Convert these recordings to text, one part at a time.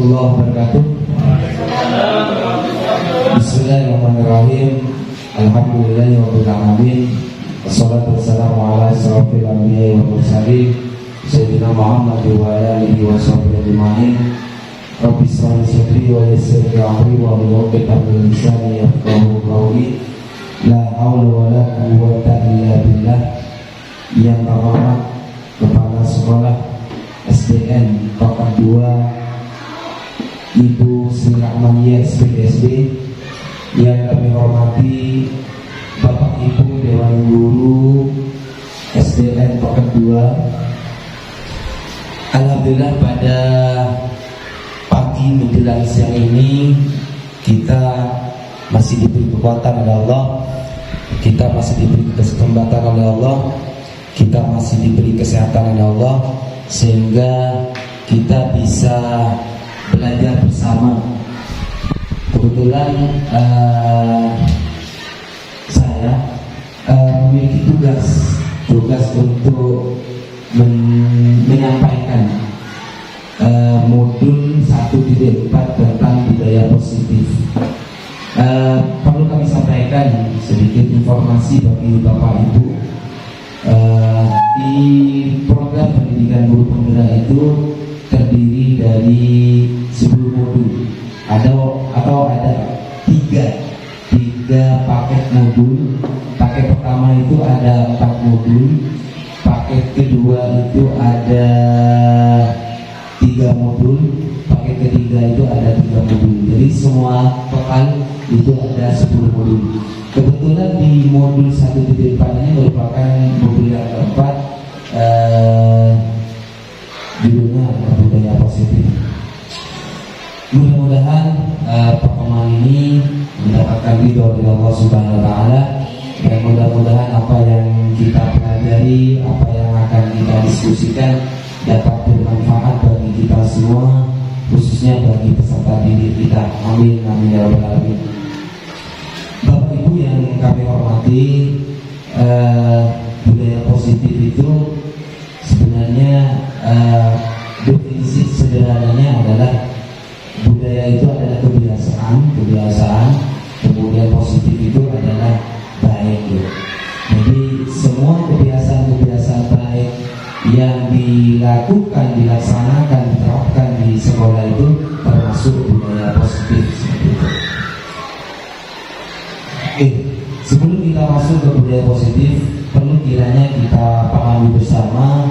warahmatullahi wabarakatuh. Bismillahirrahmanirrahim. Alhamdulillahirabbil alamin. Wassalatu wassalamu ala asyrofil anbiya'i wal mursalin sayyidina Muhammad wa ala alihi wa sahbihi ajma'in. Rabbi shrah li sadri wa yassir li amri wa hlul 'uqdatam min lisani yafqahu qawli. La haula wa la quwwata illa billah. Yang terhormat Kepala Sekolah SDN Tokat 2 Ibu Sri Rahmaniyah SPDSD, yang kami hormati Bapak Ibu Dewan Guru SDN Tokat 2. Alhamdulillah pada pagi menjelang siang ini kita masih diberi kekuatan oleh Allah, kita masih diberi kesempatan oleh Allah, kita masih diberi kesehatan oleh Allah, sehingga kita bisa belajar bersama. Kebetulan saya memiliki tugas untuk menyampaikan modul 1.4 tentang budaya positif. Perlu kami sampaikan sedikit informasi bagi Bapak Ibu. Di program pendidikan guru penggerak itu terdiri dari 10 modul, atau ada tiga paket modul. Paket pertama itu ada 4 modul, paket kedua itu ada 3 modul, paket ketiga itu ada 3 modul. Jadi semua total itu ada 10 modul. Kebetulan di modul 1.4 ini merupakan modul yang keempat, judulnya budaya positif. Mudah-mudahan pertemuan ini mendapatkan ridho dari Allah Subhanahu wa Ta'ala, dan mudah-mudahan apa yang kita pelajari, apa yang akan kita diskusikan dapat bermanfaat bagi kita semua, khususnya bagi peserta didik kita. Amin amin ya rabbal alamin. Bapak Ibu yang kami hormati, budaya positif itu sebenarnya definisi sederhananya adalah budaya itu adalah kebiasaan, kemudian positif itu adalah baik. Jadi semua kebiasaan baik yang dilaksanakan, diterapkan di sekolah itu termasuk budaya positif. Sebelum kita masuk ke budaya positif, perlu kiranya kita pahami bersama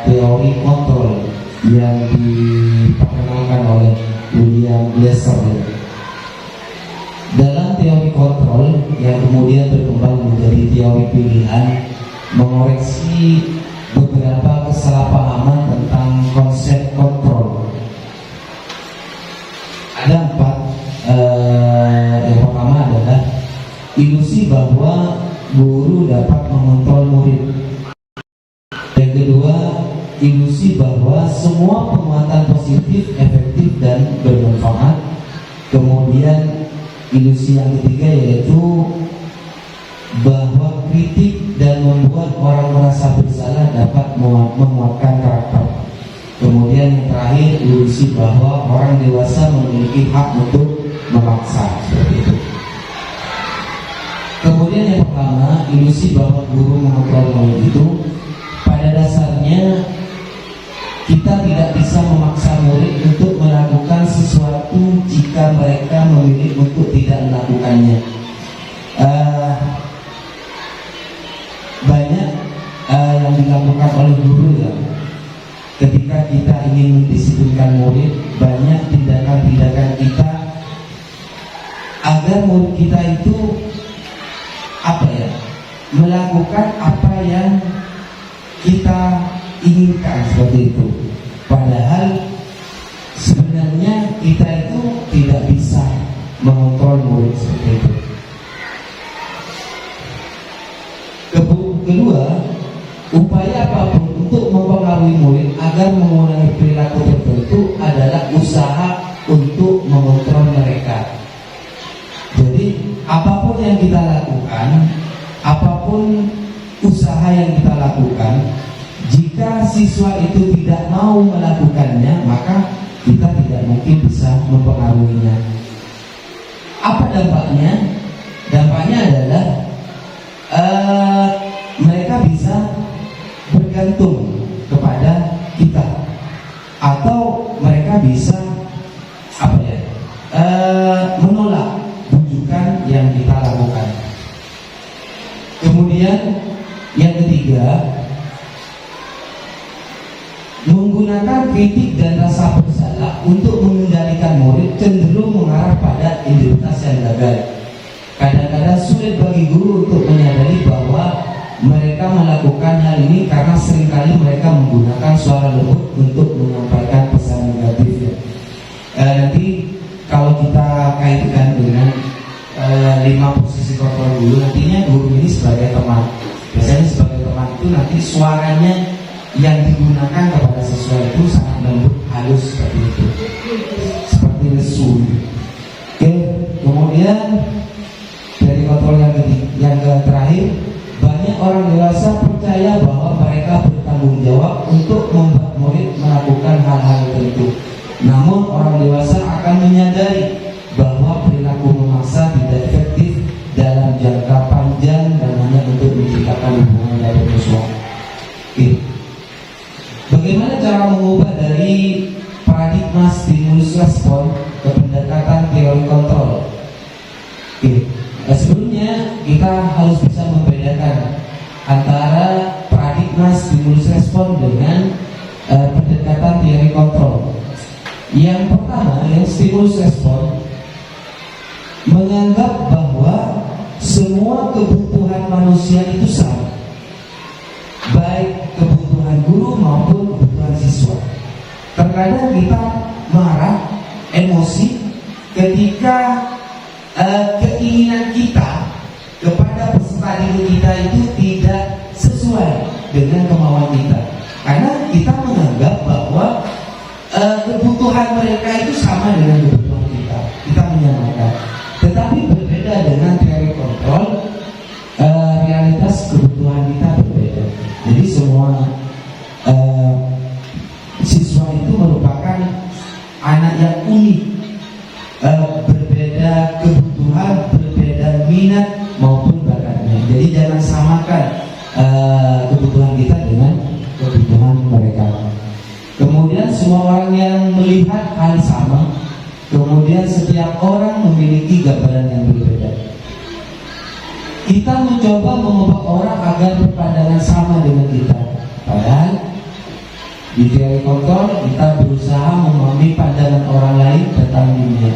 teori kontrol yang diperkenalkan oleh William Glasser. Dalam teori kontrol yang kemudian berkembang menjadi teori pilihan, mengoreksi beberapa kesalahpahaman tentang konsep kontrol. Ada 4. Yang pertama adalah ilusi bahwa guru dapat mengontrol murid. Yang kedua, ilusi bahwa semua penguatan positif efektif dan bermanfaat. Kemudian ilusi yang ketiga yaitu bahwa kritik dan membuat orang merasa bersalah dapat menguatkan karakter. Kemudian yang terakhir, ilusi bahwa orang dewasa memiliki hak untuk memaksa, seperti itu. Kemudian yang pertama, ilusi bahwa guru mengontrol murid itu, pada dasarnya kita tidak bisa memaksa murid untuk melakukan sesuatu jika mereka memilih untuk tidak melakukannya. Banyak yang dilakukan oleh guru ya, ketika kita ingin mendisiplinkan murid, banyak tindakan-tindakan kita agar murid kita itu melakukan apa yang kita inginkan, seperti itu. Padahal sebenarnya kita itu tidak bisa mengontrol murid seperti itu. Kedua, upaya apapun untuk mempengaruhi murid agar mengurangi perilaku tertentu adalah usaha untuk mengontrol mereka. Jadi apapun yang kita lakukan, apapun usaha yang kita lakukan, jika siswa itu tidak mau melakukannya, maka kita tidak mungkin bisa mempengaruhinya. Apa dampaknya? Dampaknya adalah mereka bisa bergantung kepada kita, atau mereka bisa menolak bujukan yang kita lakukan. Kemudian yang ketiga, menggunakan kritik dan rasa bersalah untuk mengendalikan murid cenderung mengarah pada identitas yang gagal. Kadang-kadang sulit bagi guru untuk menyadari bahwa mereka melakukan hal ini karena seringkali mereka menggunakan suara lembut untuk menyampaikan pesan negatifnya. Nanti kalau kita kaitkan dengan 5 posisi kontrol guru, nantinya guru ini sebagai teman. Biasanya sebagai teman itu nanti suaranya yang digunakan kepada siswa itu sangat lembut, halus seperti itu, seperti lesu. Oke, kemudian dari kontrol yang terakhir, banyak orang dewasa percaya bahwa mereka bertanggung jawab untuk membuat murid melakukan hal-hal tertentu. Namun orang dewasa akan menyadari bahwa perilaku memaksa tidak efektif dalam jangka panjang dan hanya untuk menciptakan hubungan yang bermusuhan. Oke. Bagaimana cara mengubah dari paradigma stimulus respon ke pendekatan teori kontrol? Oke. Sebelumnya kita harus bisa membedakan antara paradigma stimulus respon dengan pendekatan teori kontrol. Yang pertama, yang stimulus respon menganggap bahwa semua kebutuhan manusia itu sama, baik kebutuhan guru maupun kebutuhan siswa. Terkadang kita marah, emosi ketika keinginan kita kepada peserta didik kita itu tidak sesuai dengan kemauan kita, karena kita menganggap bahwa kebutuhan mereka itu sama dengan kebutuhan kita menyamakan. Tetapi berbeda dengan teori kontrol, realitas kebutuhan kita berbeda. Jadi semua siswa itu merupakan anak yang unik, berbeda kebutuhan, berbeda minat maupun bakatnya. Jadi jangan samakan kebutuhan kita dengan kebutuhan mereka. Kemudian semua orang yang melihat hal sama, kemudian setiap orang memiliki gambaran yang berbeda. Kita mencoba mengubah orang agar berpandangan sama dengan kita, padahal di teori kontrol kita berusaha memahami pandangan orang lain tentang dunia.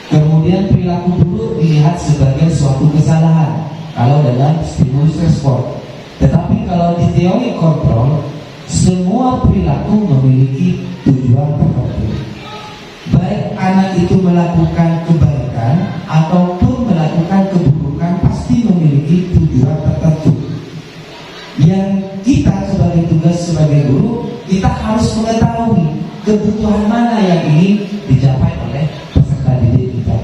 Kemudian perilaku buruk dilihat sebagai suatu kesalahan kalau dalam stimulus respon. Tetapi kalau di teori kontrol, semua perilaku memiliki tujuan tertentu. Baik anak itu melakukan kebaikan ataupun melakukan keburukan, pasti memiliki tujuan tertentu. Yang kita sebagai tugas sebagai guru, kita harus mengetahui kebutuhan mana yang ingin dicapai oleh peserta didik kita.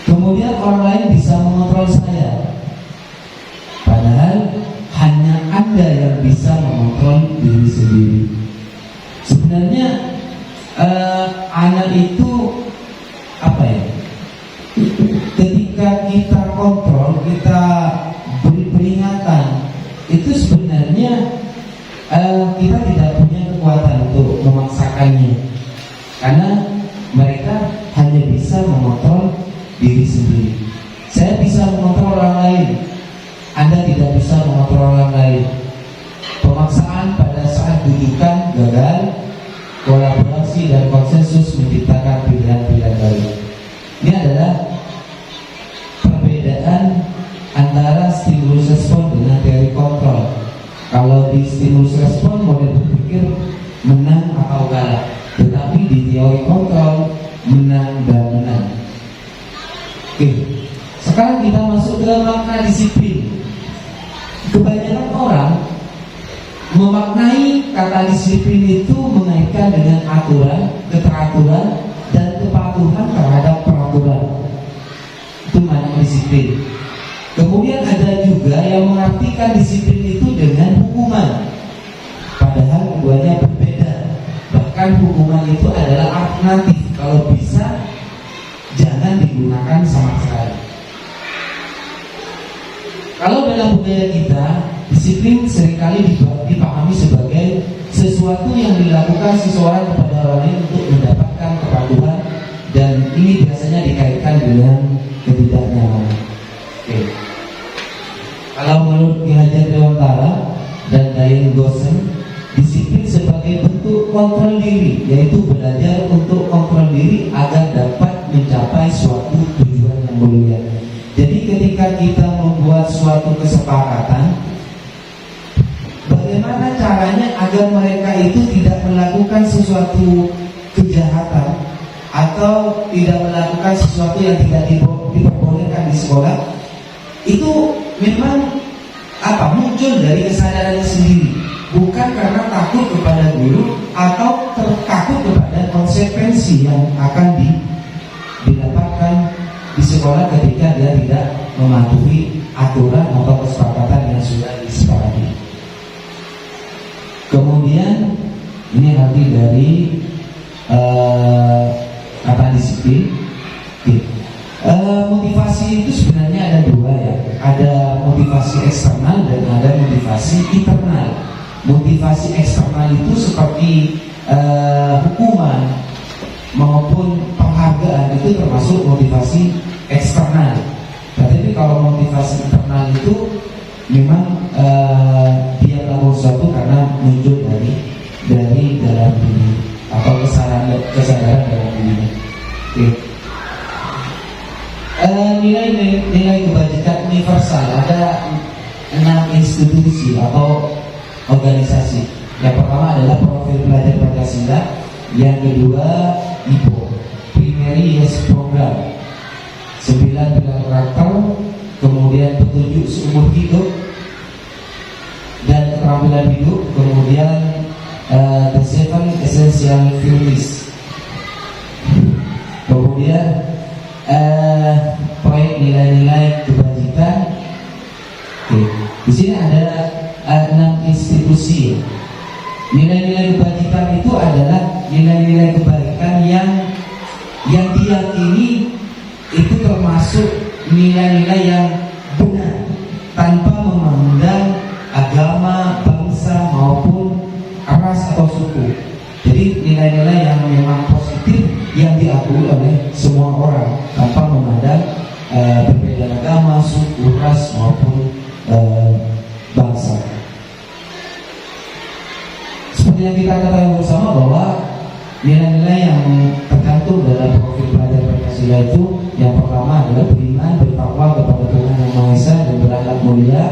Kemudian orang lain bisa mengontrol saya, padahal hanya Anda yang bisa mengontrol diri sendiri. Sebenarnya anak itu ketika kita kontrol, kita beri peringatan, itu sebenarnya kita tidak punya kekuatan untuk memaksakannya, karena mereka hanya bisa mengontrol diri sendiri. Saya bisa mengontrol orang lain, Anda tidak bisa mengontrol orang lain. Pemaksaan pada saat bujukan gagal, kolaborasi dan konsensus menciptakan pilihan-pilihan baru. Ini adalah perbedaan antara stimulus respon dengan teori kontrol. Kalau di stimulus respon model berpikir menang atau kalah, tetapi di teori kontrol menang dan menang. Oke, sekarang kita masuk ke makna disiplin. Kebanyakan orang memaknai kata disiplin itu mengaitkan dengan aturan, keteraturan, dan kepatuhan terhadap peraturan. Itu makna disiplin. Kemudian ada juga yang mengartikan disiplin itu dengan hukuman, padahal keduanya berbeda. Bahkan menggunakan hukuman itu adalah alternatif. Kalau bisa jangan digunakan sama sekali. Kalau dalam budaya kita, disiplin seringkali dipahami sebagai sesuatu yang dilakukan seseorang kepada orang lain untuk mendapatkan kepatuhan, dan ini biasanya dikaitkan dengan ketidaknyamanan. Oke. Kalau menurut Ki Hajar Dewantara dan Diane Gosen, disiplin sebagai bentuk kontrol diri, yaitu belajar untuk kontrol diri agar dapat mencapai suatu tujuan yang mulia. Jadi ketika kita membuat suatu kesepakatan, bagaimana caranya agar mereka itu tidak melakukan sesuatu kejahatan atau tidak melakukan sesuatu yang tidak diperbolehkan di sekolah, itu memang muncul dari kesadaran sendiri, bukan karena takut kepada guru atau takut kepada konsekuensi yang akan didapatkan di sekolah ketika dia tidak mematuhi aturan atau kesepakatan yang sudah disepakati. Kemudian ini arti dari kata disiplin. Motivasi itu sebenarnya ada dua ya, ada motivasi eksternal dan ada motivasi internal. Motivasi eksternal itu seperti hukuman maupun penghargaan, itu termasuk motivasi eksternal. Tetapi kalau motivasi internal itu memang dia melakukan sesuatu karena muncul dari dalam diri atau kesadaran dalam diri. Oke. Nilai kebajikan universal ada 6 institusi atau organisasi. Yang pertama adalah Profil Pelajar Pancasila, yang kedua IPO, Primary Yes Program, 9 pilar karakter, kemudian petunjuk seumur hidup dan keterampilan hidup, kemudian the 7 essential values, kemudian proyek nilai-nilai kebajikan. Oke. Di sini ada 6 institusi. Nilai-nilai kebajikan itu adalah nilai-nilai kebaikan yang diyakini itu termasuk nilai-nilai yang benar tanpa memandang agama, bangsa maupun ras atau suku. Jadi nilai-nilai yang memang positif yang diakui oleh semua orang tanpa memandang berbeda agama, suku, ras maupun bangsa. Seperti yang kita ketahui bersama bahwa nilai-nilai yang tercantum dalam profil pelajar Pancasila itu, yang pertama adalah beriman, bertakwa kepada Tuhan Yang Maha Esa dan berakhlak mulia,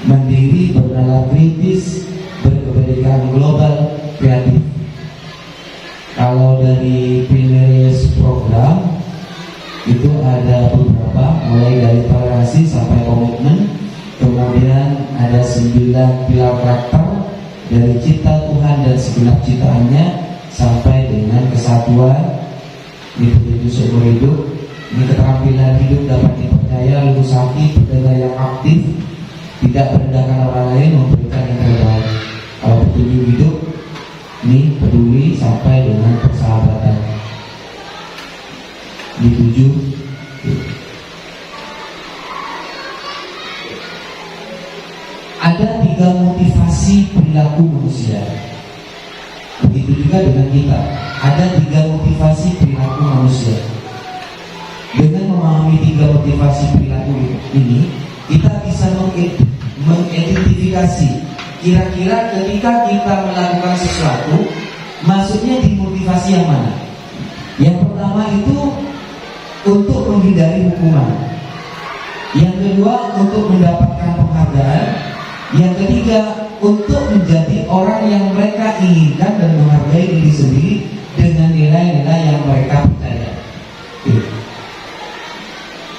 mandiri, bernalar kritis, berkepentingan global, kreatif. Kalau dari Pioneers program itu ada beberapa, mulai dari toleransi sampai komitmen, kemudian ada 9 pilar karakter, dari cipta Tuhan dan segenap ciptaannya sampai dengan kesatuan, ini petunjuk seumur hidup, ini keterampilan hidup dapat dipercaya, lulus hati, berdaya yang aktif, tidak merendahkan orang lain, memberikan yang terbaik. Kalau petunjuk hidup ini peduli sampai dengan persahabatan. Dituju. Ada 3 motivasi perilaku manusia. Begitu juga dengan kita. Ada 3 motivasi perilaku manusia. Dengan memahami 3 motivasi perilaku ini, kita bisa mengidentifikasi kira-kira ketika kita melakukan sesuatu, maksudnya di motivasi yang mana. Yang pertama itu untuk menghindari hukuman, yang kedua untuk mendapatkan penghargaan, yang ketiga untuk menjadi orang yang mereka inginkan dan menghargai diri sendiri dengan nilai-nilai yang mereka percaya.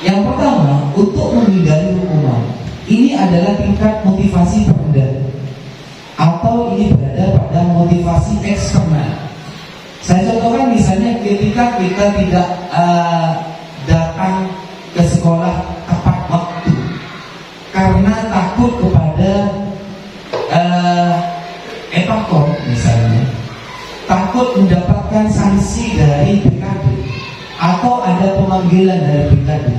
Yang pertama, untuk menghindari hukuman. Ini adalah tingkat motivasi terendah, atau ini berada pada motivasi eksternal. Saya contohkan misalnya ketika kita tidak datang ke sekolah tepat waktu karena takut kepada evakuasi misalnya, takut takut mendapatkan sanksi dari BKD atau ada pemanggilan dari BKD,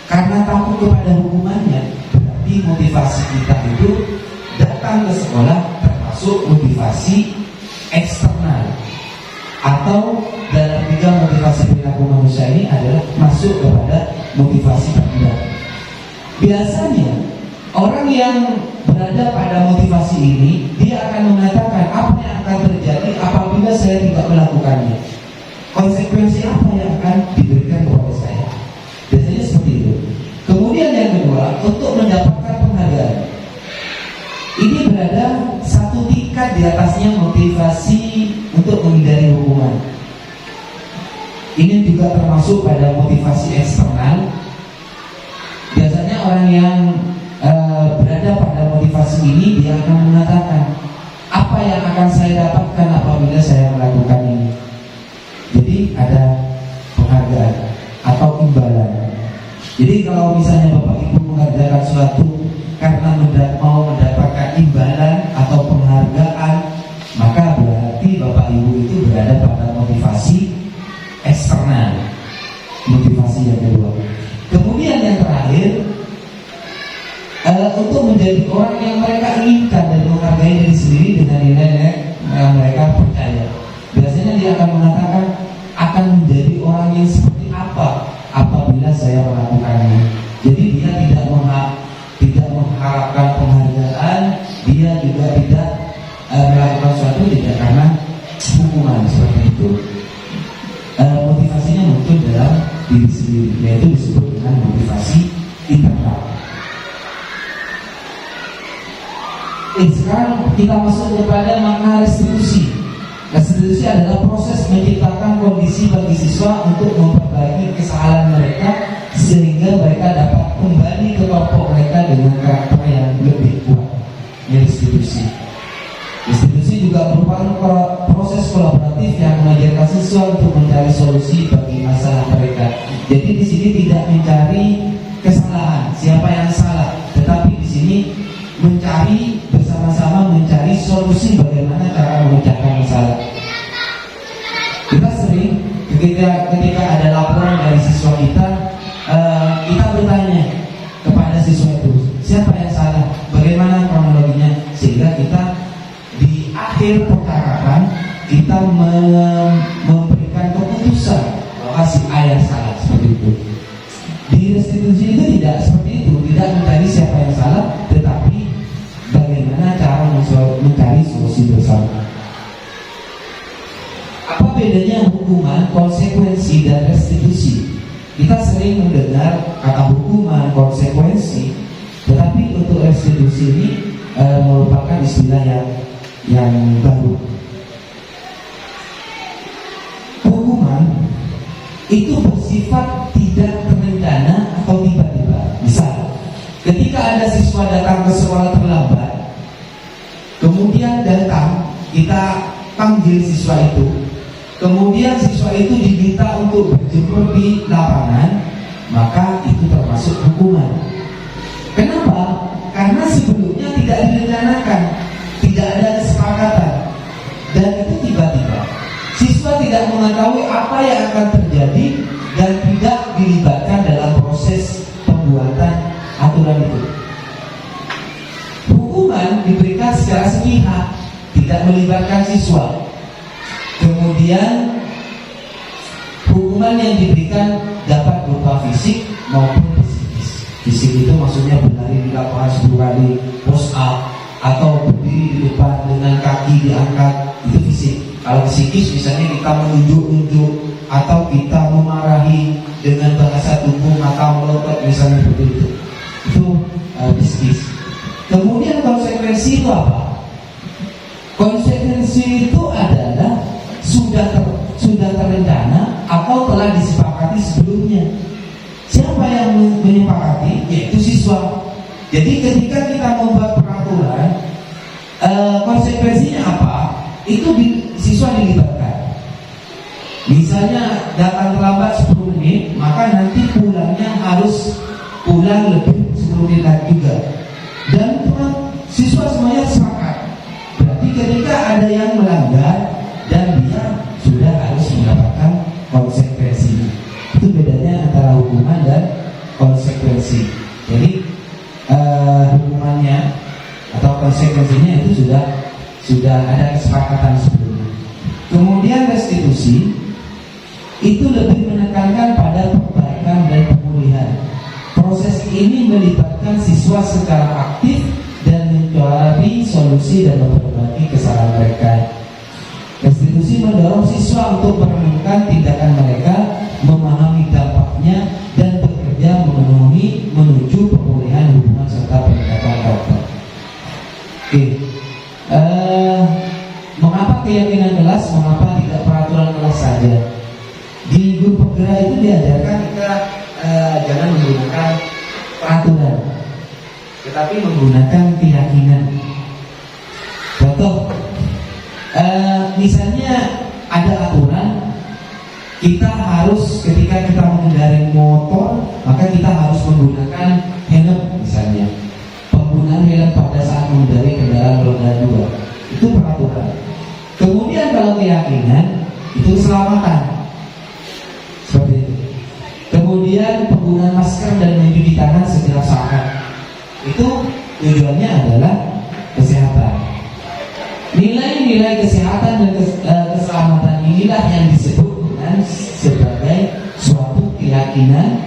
karena takut kepada hukumannya, berarti motivasi kita itu datang ke sekolah termasuk motivasi eksternal, atau dalam tiga motivasi perilaku manusia ini adalah masuk kepada motivasi tertentu. Biasanya orang yang berada pada motivasi ini, dia akan mengatakan apa yang akan terjadi apabila saya tidak melakukannya, konsekuensi apa yang akan diberikan kepada saya. Biasanya seperti itu. Kemudian yang kedua, untuk mendapatkan penghargaan, ini berada satu tingkat di atasnya motivasi untuk menghindari hukuman. Ini juga termasuk pada motivasi eksternal. Biasanya orang yang berada pada motivasi ini, dia akan mengatakan apa yang akan saya dapatkan apabila saya melakukan ini. Jadi ada penghargaan atau imbalan. Jadi kalau misalnya Bapak Ibu mengerjakan suatu karena mau mendapatkan imbalan atau penghargaan, maka berarti Bapak Ibu itu berada pada motivasi eksternal, motivasi yang kedua. Kemudian yang terakhir, untuk menjadi orang yang mereka inginkan dan menghargai diri sendiri dengan nilai-nilai yang mereka percaya. Biasanya dia akan mengatakan akan menjadi orang yang seperti apa apabila saya melakukannya. Jadi dia tidak mengharapkan penghargaan, dia juga tidak melakukan sesuatu tidak karena hukuman seperti itu. Motivasinya muncul dalam diri sendiri, yaitu disebut dengan motivasi internal. Sekarang kita masuk kepada makna restitusi. Restitusi adalah proses menciptakan kondisi bagi siswa untuk memperbaiki kesalahan mereka sehingga mereka dapat kembali ke kelompok mereka dengan karakter yang lebih kuat. Ini restitusi. Restitusi juga merupakan proses kolaboratif yang mengajarkan siswa untuk mencari solusi bagi masalah mereka. Jadi di sini tidak mencari kesalahan, siapa yang salah, tetapi di sini mencari bersama-sama mencari solusi bagaimana cara memecahkan masalah. Kita sering ketika ada laporan dari siswa kita, kita bertanya kepada siswa itu siapa yang salah, bagaimana kronologinya, sehingga kita di akhir percakapan kita memberikan keputusan bahwa si A yang salah, seperti itu. Di restitusi itu tidak seperti itu, tidak mencari siapa yang salah, tetapi bagaimana cara mencari solusi bersama. Apa bedanya hukuman, konsekuensi, dan restitusi? Kita sering mendengar kata hukuman, konsekuensi, tetapi untuk restitusi ini merupakan istilah yang baru. Hukuman itu bersifat tidak terencana atau tiba-tiba. Misal, ketika ada siswa datang ke sekolah terlambat, kemudian kita panggil siswa itu, kemudian siswa itu diminta untuk berjemur di lapangan, maka itu termasuk hukuman. Kenapa? Karena sebelumnya tidak direncanakan, tidak ada kesepakatan, dan itu tiba-tiba. Siswa tidak mengetahui apa yang akan terjadi dan tidak dilibatkan dalam proses pembuatan aturan itu. Hukuman diberikan secara sepihak, tidak melibatkan siswa. Kemudian hukuman yang diberikan dapat berupa fisik maupun psikis. Fisik itu maksudnya berlari di lapangan 10 kali, push up, atau berdiri di depan dengan kaki diangkat, itu fisik. Kalau psikis misalnya kita menunjuk-nunjuk atau kita memarahi dengan bahasa tubuh, mata melotot misalnya seperti itu. Itu psikis. Kemudian konsekuensi itu apa? Konsekuensi itu adalah sudah terencana atau telah disepakati sebelumnya. Siapa yang menyepakati? Yaitu siswa. Jadi ketika kita membuat peraturan, konsekuensinya apa? Itu siswa dilibatkan. Misalnya datang terlambat 10 menit, maka nanti pulangnya harus pulang lebih 10 menit lagi juga. Dan siswa semuanya sepakat. Berarti ketika ada yang melanggar dan dia konsekuensinya itu sudah ada kesepakatan sebelumnya. Kemudian restitusi itu lebih menekankan pada perbaikan dan pemulihan. Proses ini melibatkan siswa secara aktif dan mencari solusi dan memperbaiki kesalahan mereka. Restitusi mendorong siswa untuk merenungkan tindakan mereka, memahami dampaknya, dan bekerja menuju pemulihan hubungan serta peningkatan karakter. Oke. Mengapa keyakinan kelas? Mengapa tidak peraturan kelas saja? Di guru penggerak itu diajarkan kita jangan menggunakan peraturan, tetapi menggunakan keyakinan. Contoh, misalnya ada aturan, kita harus ketika kita mengendarai motor, maka kita harus menggunakan helm misalnya. Penggunaan helm pada saat mengendarai kendaraan roda 2 itu peraturan. Kemudian kalau keyakinan itu keselamatan, seperti itu. Kemudian penggunaan masker dan mencuci tangan setiap saat, itu tujuannya adalah kesehatan. Nilai-nilai kesehatan dan keselamatan inilah yang disebut dengan sebagai suatu keyakinan,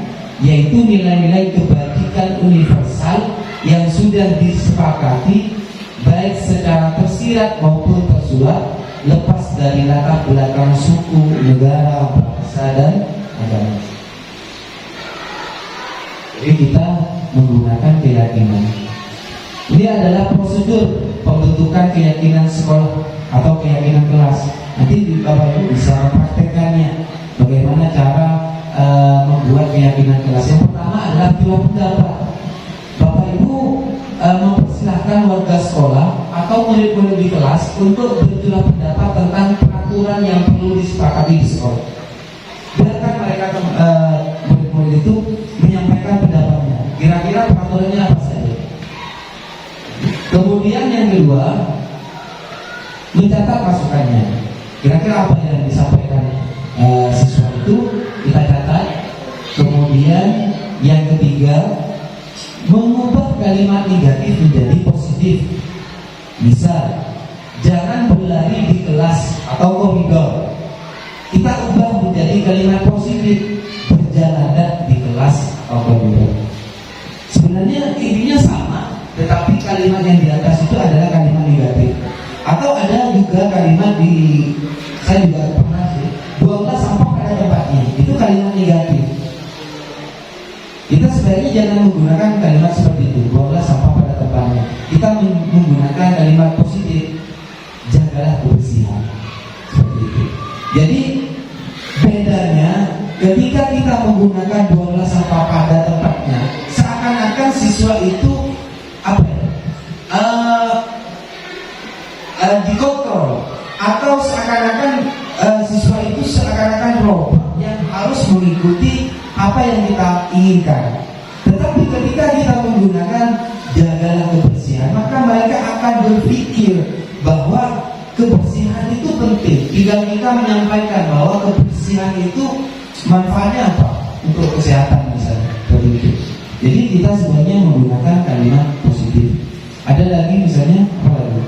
yaitu nilai-nilai kebajikan universal yang sudah disepakati baik secara tersirat maupun tersurat, lepas dari latar belakang suku, negara, bangsa, dan agama. Jadi kita menggunakan keyakinan. Ini adalah prosedur pembentukan keyakinan sekolah atau keyakinan kelas. Nanti Bapak Ibu bisa mempraktekannya. Bagaimana cara membuat keyakinan kelas. Yang pertama adalah jual pendapat. Bapak Ibu mempersilahkan warga sekolah atau murid-murid di kelas untuk berjual pendapat tentang peraturan yang perlu disepakati di sekolah. Biarkan mereka murid-murid itu menyampaikan pendapatnya. Kira-kira peraturannya apa saja. Kemudian yang kedua, mencatat masukannya. Kira-kira apa yang disampaikan siswa itu kita catat. Kemudian yang ketiga, mengubah kalimat negatif menjadi positif. Misal, jangan berlari di kelas atau koridor. Kita ubah menjadi kalimat positif, berjalanlah di kelas atau koridor. Sebenarnya intinya sama, tetapi kalimat yang di atas itu adalah kalimat negatif. Atau ada juga kalimat saya juga pernah sih, buanglah sampah pada tempatnya. Itu kalimat negatif. Kita sebenarnya jangan menggunakan kalimat seperti itu, buanglah sampah pada tempatnya. Kita menggunakan kalimat positif, jagalah kebersihan. Seperti itu. Jadi bedanya ketika kita menggunakan buanglah sampah pada tempatnya, seakan-akan siswa itu dikontrol, atau seakan-akan siswa itu seakan-akan robot yang harus mengikuti apa yang kita inginkan. Tetapi ketika kita menggunakan jagalah kebersihan, maka mereka akan berpikir bahwa kebersihan itu penting. Tinggal kita menyampaikan bahwa kebersihan itu manfaatnya apa untuk kesehatan misalnya. Begitu. Jadi kita sebenarnya menggunakan kalimat positif. Ada lagi misalnya apa lagi?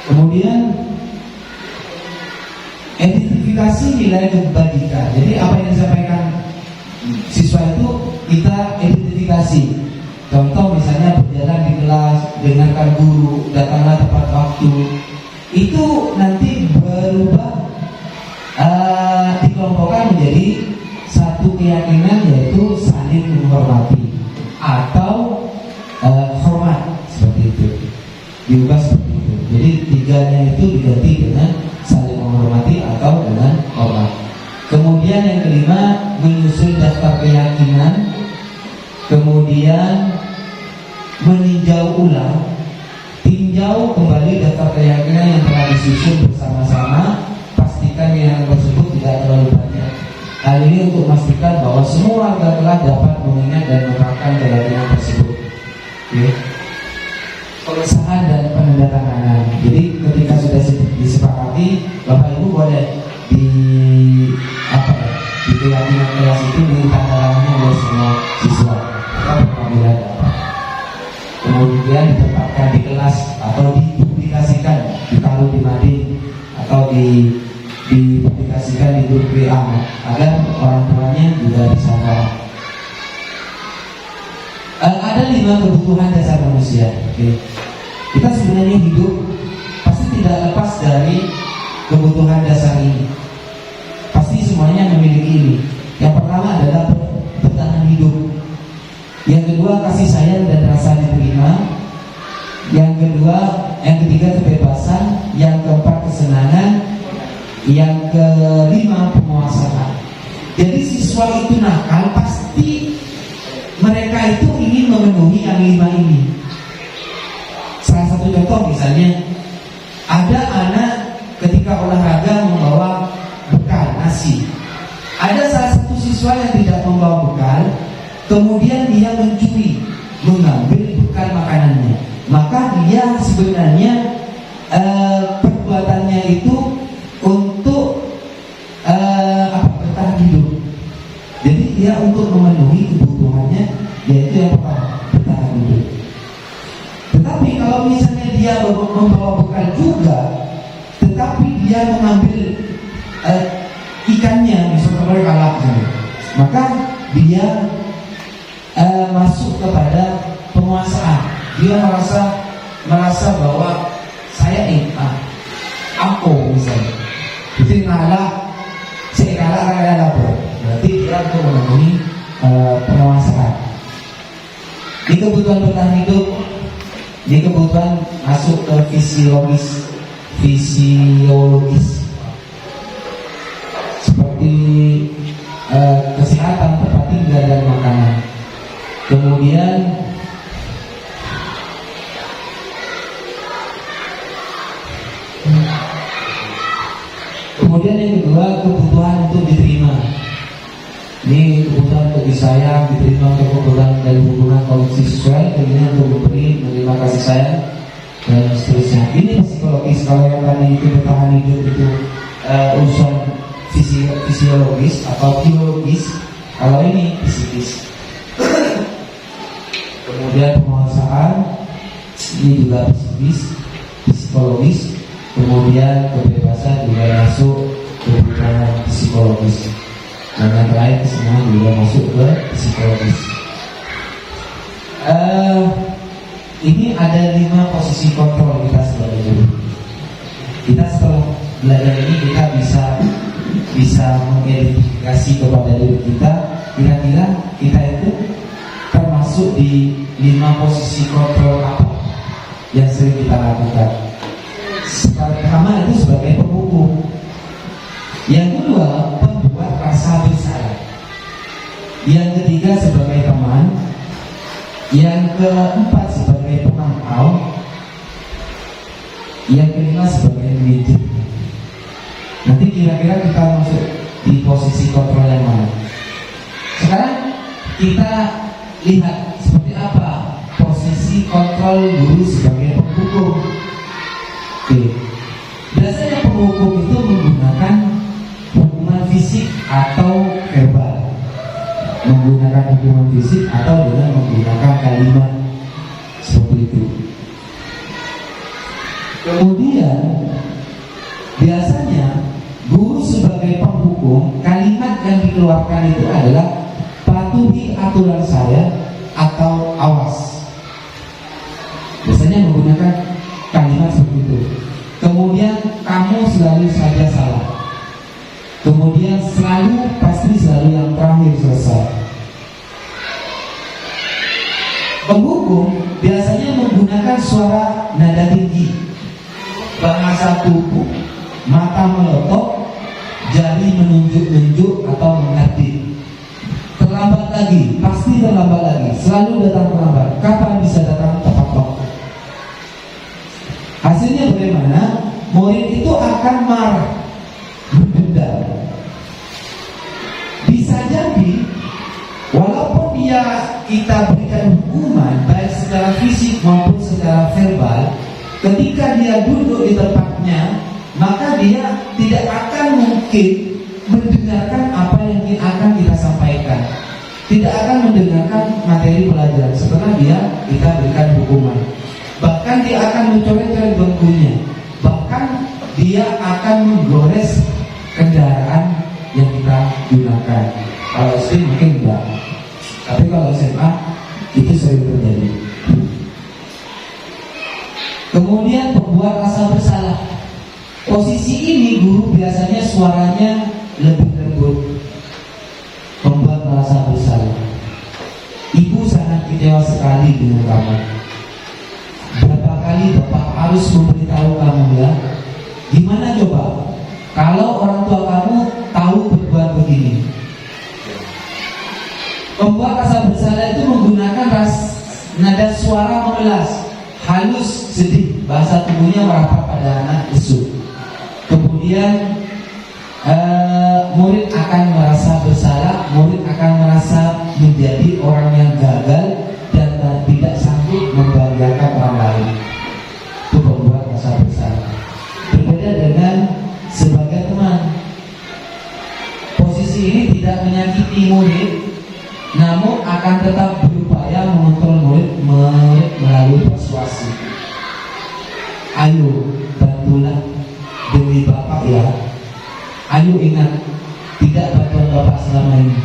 Kemudian identifikasi nilai kebajikan. Jadi apa yang disampaikan siswa itu kita identifikasi. Contoh misalnya berjalan di kelas, dengarkan guru, datanglah tepat waktu. Itu nanti berubah dikelompokkan menjadi satu keyakinan, yaitu saling menghormati atau hormat, seperti itu. Diubah seperti itu. Jadi tiganya itu diganti dengan saling menghormati atau dengan hormat. Kemudian yang kelima, menyusun daftar keyakinan. Kemudian meninjau ulang, tinjau kembali daftar keyakinan yang telah disusun bersama-sama. Pastikan keyakinan tersebut tidak terlalu banyak. Hal ini untuk memastikan bahwa semua warga kelas dapat mengingat dan menerapkan keyakinan tersebut. Oke. Pengesahan dan penandatanganan. Jadi ketika sudah disepakati, Bapak Ibu boleh di keyakinan kelas itu ditandatangani oleh semua siswa atau apabila dapat. kemudian ditempatkan di kelas atau dipublikasikan, ditaruh di mading atau dipublikasikan di grup WA agar orang tuanya juga bisa tahu. Ada 5 kebutuhan dasar manusia. Kita sebenarnya hidup pasti tidak lepas dari kebutuhan dasar ini. Pasti semuanya memiliki ini. Yang pertama adalah bertahan hidup. Yang kedua kasih sayang dan rasa diterima. Yang ketiga kebebasan. Yang keempat kesenangan. Yang kelima penguasaan. Jadi siswa itu nakal pasti mereka itu ingin memenuhi yang 5 ini. Salah satu contoh misalnya, ada anak ketika olahraga membawa bekal nasi. Ada salah satu siswa yang tidak membawa bekal, kemudian dia mencuri, mengambil bekal makanannya. Maka dia sebenarnya perbuatannya itu untuk bertahan hidup. Jadi dia untuk memenuhi kebutuhannya, yaitu yang pertama bertahan hidup. Tetapi kalau misalnya dia membawa bekal juga, tetapi dia mengambil ikannya, misalnya kalap, maka dia masuk kepada penguasaan. Dia merasa bahwa saya aku misalnya, jadi ngalah, saya kalah lapor. Berarti dia untuk memenuhi penguasaan. Di kebutuhan bertahan hidup, di kebutuhan masuk ke fisiologis seperti kesehatan, tempat tinggal dan makanan. Kemudian yang kedua, kebutuhan untuk diterima. Ini kebutuhan untuk disayang, diterima, untuk kebutuhan dari hubungan koneksi seksual, keinginan untuk memberi, menerima kasih sayang, dan seterusnya. Ini psikologis. Kalau yang tadi itu bertahan hidup itu urusan fisiologis atau biologis. Kalau ini psikis. Kemudian penguasaan, ini juga psikologis. Kemudian kebebasan juga masuk kebutuhan psikologis. Dan yang terakhir semua juga masuk ke psikologis. Ini ada 5 posisi kontrol kita sebagai guru. Kita setelah belajar ini kita bisa mengidentifikasi kepada diri kita, kira-kira kita itu termasuk di 5 posisi kontrol apa yang sering kita lakukan. Pertama itu sebagai penghukum. Yang kedua, pembuat rasa bersalah. Yang ketiga sebagai teman. Yang keempat sebagai pemantau. Yang kelima sebagai manajer. Nanti kira-kira kita masuk di posisi kontrol yang mana? Sekarang kita lihat seperti apa posisi kontrol guru sebagai penghukum. Oke. Biasanya penghukum itu menggunakan hukuman fisik atau verbal. Menggunakan hukuman fisik atau dengan menggunakan kalimat seperti itu. Kemudian biasanya guru sebagai penghukum, kalimat yang dikeluarkan itu adalah patuhi aturan saya atau awas. Biasanya menggunakan kalimat seperti itu. Kemudian kamu selalu saja salah. Kemudian pasti selalu yang terakhir selesai. Penghukum biasanya menggunakan suara nada tinggi, bahasa tubuh, mata melotot, jari menunjuk-nunjuk atau mengerti. Terlambat lagi, pasti terlambat lagi, selalu datang terlambat. Kapan bisa datang tepat waktu? Hasilnya bagaimana? Murid itu akan marah, berdendam. Bisa jadi walaupun kita berikan hukuman baik secara fisik maupun secara verbal, ketika dia duduk di tempatnya, maka dia tidak akan mungkin mendengarkan apa yang akan kita sampaikan, tidak akan mendengarkan materi pelajaran setelah kita berikan hukuman hukuman. Bahkan dia akan mencoret-coret bangkunya. Bahkan dia akan menggores kendaraan yang kita gunakan. Kalau SD mungkin enggak, tapi kalau SMA itu sering terjadi. Kemudian pembuat rasa bersalah. Posisi ini guru biasanya suaranya lebih lembut, membuat merasa bersalah. Ibu sangat kecewa sekali dengan kamu. Berapa kali bapak harus memberitahu kamu ya? Gimana coba kalau orang tua kamu tahu berbuat begini? Pembuat rasa bersalah itu menggunakan nada suara memelas, halus, sedih. Bahasa tubuhnya merapat pada anak lesu. Kemudian murid akan merasa bersalah, murid akan merasa menjadi orang yang gagal dan tidak sanggup membanggakan orang lain. Itu pembuat rasa bersalah. Berbeda dengan sebagai teman. Posisi ini tidak menyakiti murid, namun akan tetap berupaya mengontrol murid melalui persuasi. Ayo bantulah demi bapak ya. Ayo ingat, tidak bantuan bapak selama ini.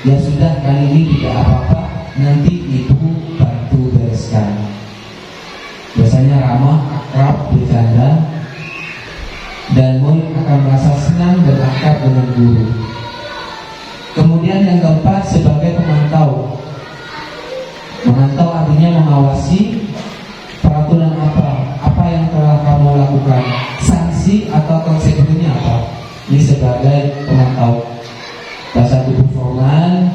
Ya sudah, kali ini tidak apa-apa, nanti ibu bantu bereskan. Biasanya ramah, akrab, bercanda, dan murid akan merasa senang dan akrab dengan guru. Kemudian yang keempat, sebagai pemantau. Memantau artinya mengawasi peraturan apa yang telah kamu lakukan, sanksi atau konsekuensinya apa. Ini sebagai pemantau. Bahasa tubuh formal,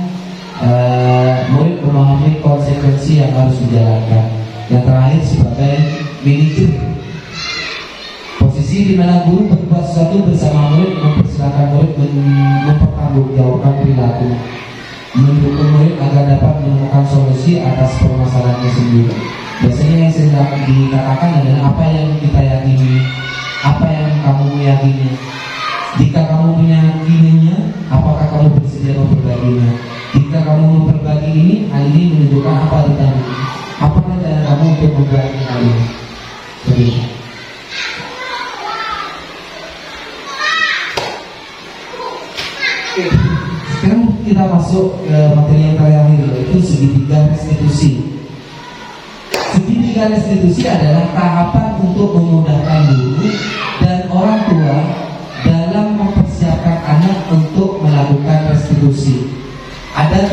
murid memahami konsekuensi yang harus dijalankan. Yang terakhir sebagai manajer. Posisi di mana guru berbuat sesuatu bersama murid, mempersilahkan murid mempertanggungjawabkan perilaku, mendukung murid agar dapat menemukan solusi atas permasalahannya sendiri. Biasanya yang sedang dikatakan adalah apa yang kita yakini, apa yang kamu meyakini. Jika kamu meyakininya, apakah kamu bersedia memperbaginya? Jika kamu memperbagi ini, hal ini menunjukkan apa rencana? Apa rencana kamu untuk memperbaiki hal ini? Jadi, sekarang kita masuk ke materi yang terakhir, yaitu segitiga restitusi. Segitiga restitusi adalah tahapan untuk memudahkan guru dan orang tua dalam mempersiapkan anak untuk melakukan restitusi. Ada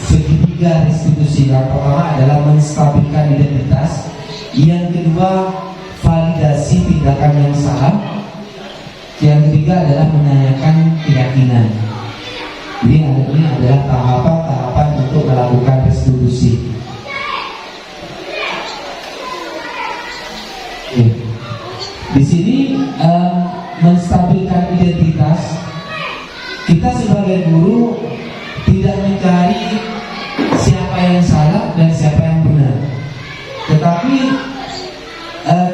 segitiga restitusi. Yang pertama adalah menstabilkan identitas. Yang kedua, validasi tindakan yang salah. Yang ketiga adalah menanyakan keyakinan. Jadi ini adalah tahapan-tahapan untuk melakukan restitusi. Di sini menstabilkan identitas. Kita sebagai guru tidak mencari siapa yang salah dan siapa yang benar, tetapi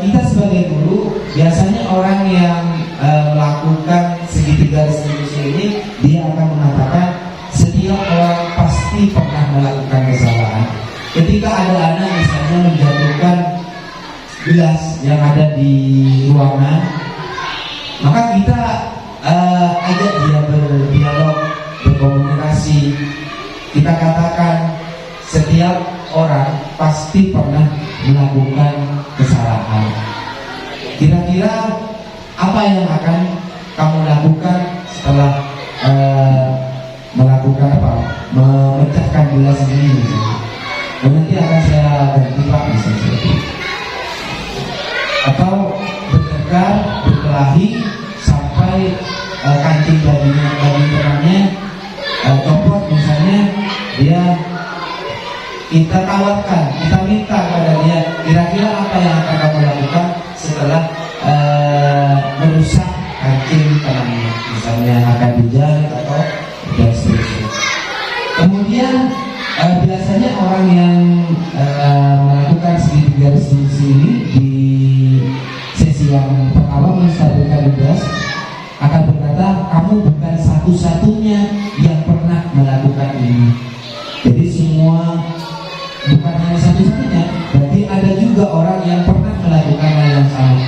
kita sebagai guru biasanya orang yang melakukan segitiga restitusi ini, dia akan mengatakan setiap orang pasti pernah melakukan kesalahan. Ketika ada anak misalnya menjatuhkan gelas yang ada di ruangan, maka kita ajak dia berdialog, berkomunikasi. Kita katakan setiap orang pasti pernah melakukan kesalahan. Kira-kira apa yang akan kamu lakukan setelah melakukan memecahkan gelas ini? Nanti akan saya ganti Pak misalnya. Atau bertengkar, berkelahi sampai kancing bajunya, baju temannya copot misalnya, kita tawarkan, kita minta kepada dia, kira-kira apa yang akan kamu lakukan setelah merusak kancing temannya, misalnya akan dijahit atau dan seterusnya. Kemudian biasanya orang yang melakukan segitiga restitusi ini di sesi yang pertama menstabilkan identitas akan berkata, kamu bukan satu-satunya yang pernah melakukan ini. Jadi semua, bukan juga orang yang pernah melakukan hal yang sama.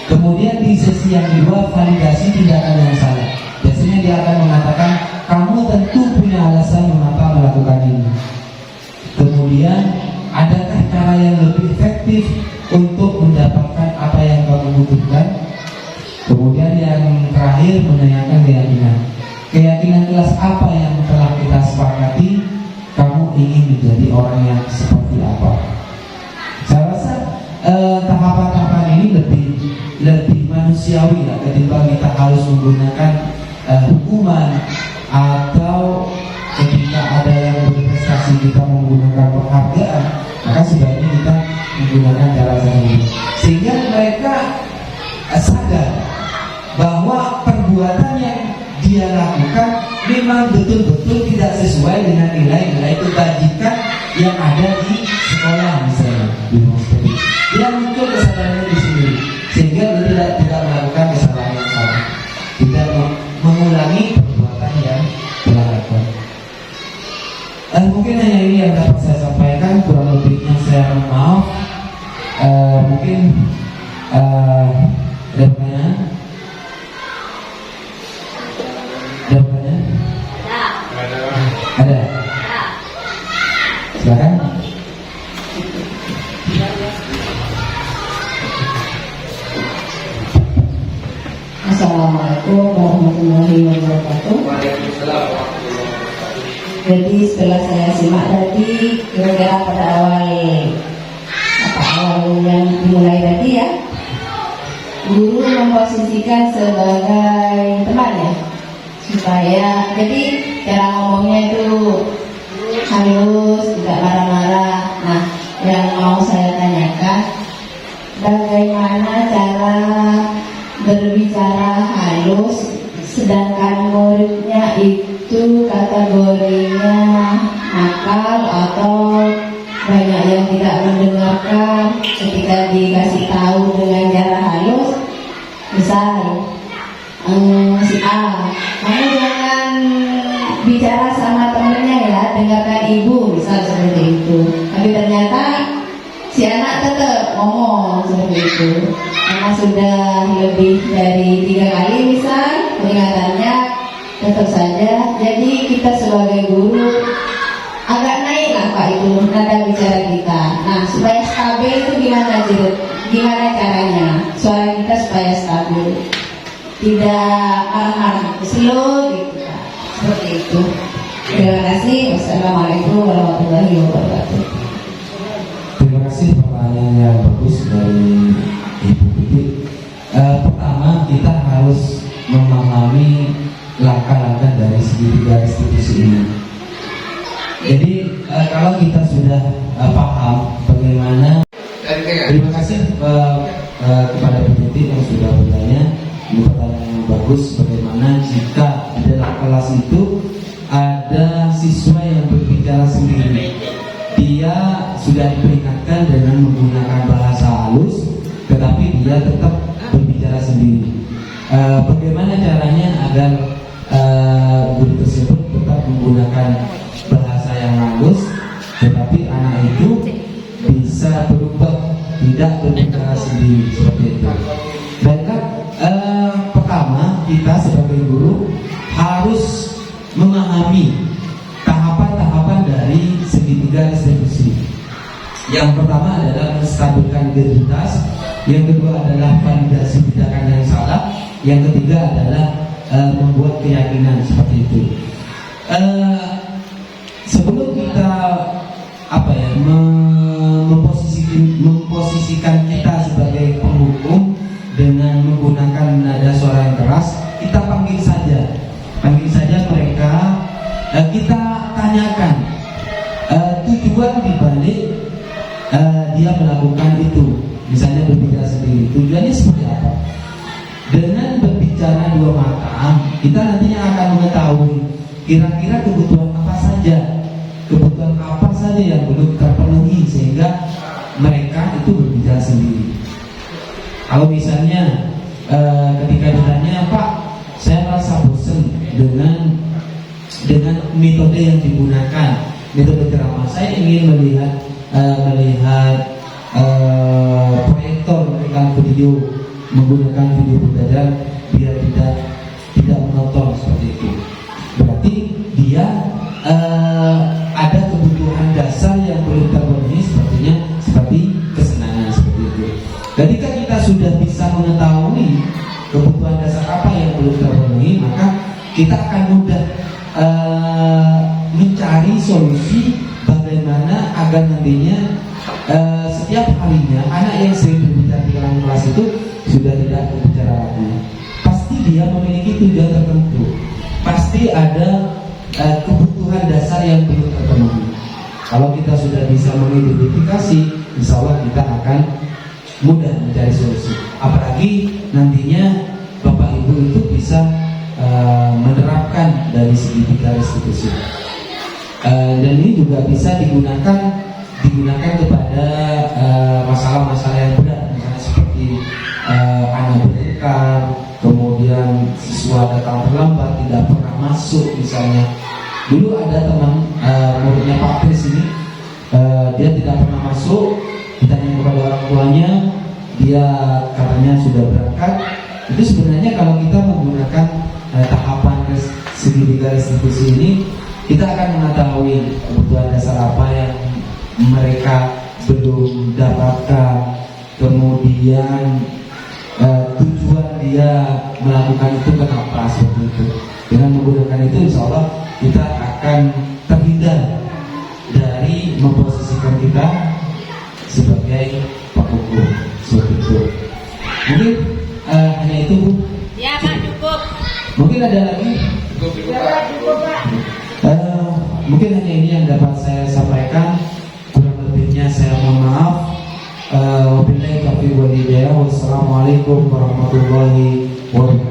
Kemudian di sesi yang kedua, validasi tindakan yang salah. Biasanya dia akan mengatakan, kamu tentu punya alasan mengapa melakukan ini. Kemudian, adakah cara yang lebih efektif untuk mendapatkan apa yang kamu butuhkan? Kemudian yang terakhir, menanyakan keyakinan. Keyakinan kelas apa yang telah kita sepakati? Kamu ingin menjadi orang yang seperti apa? Saya rasa tahapan-tahapan ini lebih manusiawi ya, ketimbang kita harus menggunakan hukuman, atau ketika ada yang berprestasi kita menggunakan penghargaan, maka sebaiknya kita menggunakan cara ini, sehingga mereka sadar bahwa perbuatan yang dia lakukan memang betul-betul tidak sesuai dengan nilai-nilai kebajikan yang ada di sekolah misalnya. Dia muncul kesadarannya di sini, sehingga dia tidak melakukan kesalahan yang sama, tidak mengulangi perbuatan yang telah dilakukan. Mungkin hanya ini yang dapat saya sampaikan, kurang lebihnya saya mohon maaf. Mungkin ada pertanyaan? Ada pertanyaan? Ada. Silakan. Assalamualaikum warahmatullahi wabarakatuh. Jadi setelah saya simak tadi, kira-kira pada awal yang dimulai tadi ya, guru memposisikan sebagai teman ya, supaya jadi cara ngomongnya itu halus, tidak marah-marah. Nah, yang mau saya tanyakan, bagaimana cara berbicara halus sedangkan muridnya itu kategorinya nakal atau banyak yang tidak mendengarkan ketika dikasih tahu dengan cara halus. Misal si A, kamu jangan bicara sama temennya ya, dengarkan ibu, misal seperti itu. Tapi ternyata si anak tetap ngomong seperti itu, karena sudah lebih dari 3 kali misal peringatannya, tetap saja. Jadi kita sebagai guru agak naik lah Pak itu nada bicara kita. Nah, supaya stabil itu gimana caranya suara kita supaya stabil, tidak marah-marah, slow gitu Pak. Seperti itu. Terima kasih. Wassalamualaikum warahmatullahi wabarakatuh. Terima kasih, pertanyaan yang bagus dari Ibu Putih. Pertama, kita harus memahami langkah-langkah dari segitiga institusi ini. Jadi kalau kita sudah paham bagaimana, terima kasih kepada Bu Putih yang sudah bertanya. Ini pertanyaan yang bagus, bagaimana jika di dalam kelas itu ada siswa yang berbicara sendiri. Dia sudah diperingatkan dengan menggunakan bahasa halus, tetapi dia tetap berbicara sendiri. Bagaimana caranya agar guru tersebut tetap menggunakan bahasa yang halus, tetapi anak itu bisa berubah, tidak berbicara sendiri seperti itu. Dan kan pertama kita sebagai guru harus memahami tahapan-tahapan dari segitiga institusi. Yang pertama adalah menstabilkan identitas, yang kedua adalah validasi tindakan yang salah, yang ketiga adalah membuat keyakinan seperti itu. Sebelum kita memposisikan kita sebagai penghukum dengan menggunakan nada suara yang keras, kita panggil saja mereka, kita tanyakan tujuan dibalik dia melakukan itu, misalnya berbicara sendiri, tujuannya seperti apa. Dengan berbicara dua mata, kita nantinya akan mengetahui kira-kira kebutuhan apa saja yang belum terpenuhi sehingga mereka itu berbicara sendiri. Kalau misalnya ketika ditanya, Pak, saya merasa bosan dengan metode yang digunakan, metode ceramah, saya ingin melihat proyektor menggunakan video berbayar biar tidak menonton seperti itu. Berarti dia ada kebutuhan dasar yang belum terpenuhi, seperti kesenangan seperti itu. Ketika kita sudah bisa mengetahui kebutuhan dasar apa yang belum terpenuhi, maka kita akan mudah mencari solusi bagaimana agar nantinya setiap harinya anak yang sering berbicara di dalam kelas itu sudah tidak berbicara lagi. Pasti dia memiliki tujuan tertentu, pasti ada kebutuhan dasar yang belum terpenuhi. Kalau kita sudah bisa mengidentifikasi, insya Allah kita akan mudah mencari solusi. Apalagi nantinya Bapak Ibu itu bisa menerapkan dari segi 3 restitusi. Dan ini juga bisa digunakan kepada masalah-masalah yang berat, misalnya seperti anak bertengkar, kemudian siswa datang terlambat, tidak pernah masuk misalnya. Dulu ada teman muridnya Pak Kris ini, dia tidak pernah masuk, ditanya kepada orang tuanya, dia katanya sudah berangkat. Itu sebenarnya kalau kita menggunakan tahapan segi 3 restitusi ini, kita akan mengetahui kebutuhan dasar apa yang mereka belum dapatkan, kemudian tujuan dia melakukan itu kenapa seperti itu. Dengan menggunakan itu, insya Allah kita akan terhindar dari memposisikan kita sebagai penghukum seperti itu. Mungkin hanya itu, Bu. Ya, Pak, cukup. Mungkin ada lagi? Cukup, Pak. Mungkin hanya ini yang dapat saya sampaikan. Kurang lebihnya saya mohon maaf. Wabillahi taufiq wal hidayah. Wassalamualaikum warahmatullahi wabarakatuh.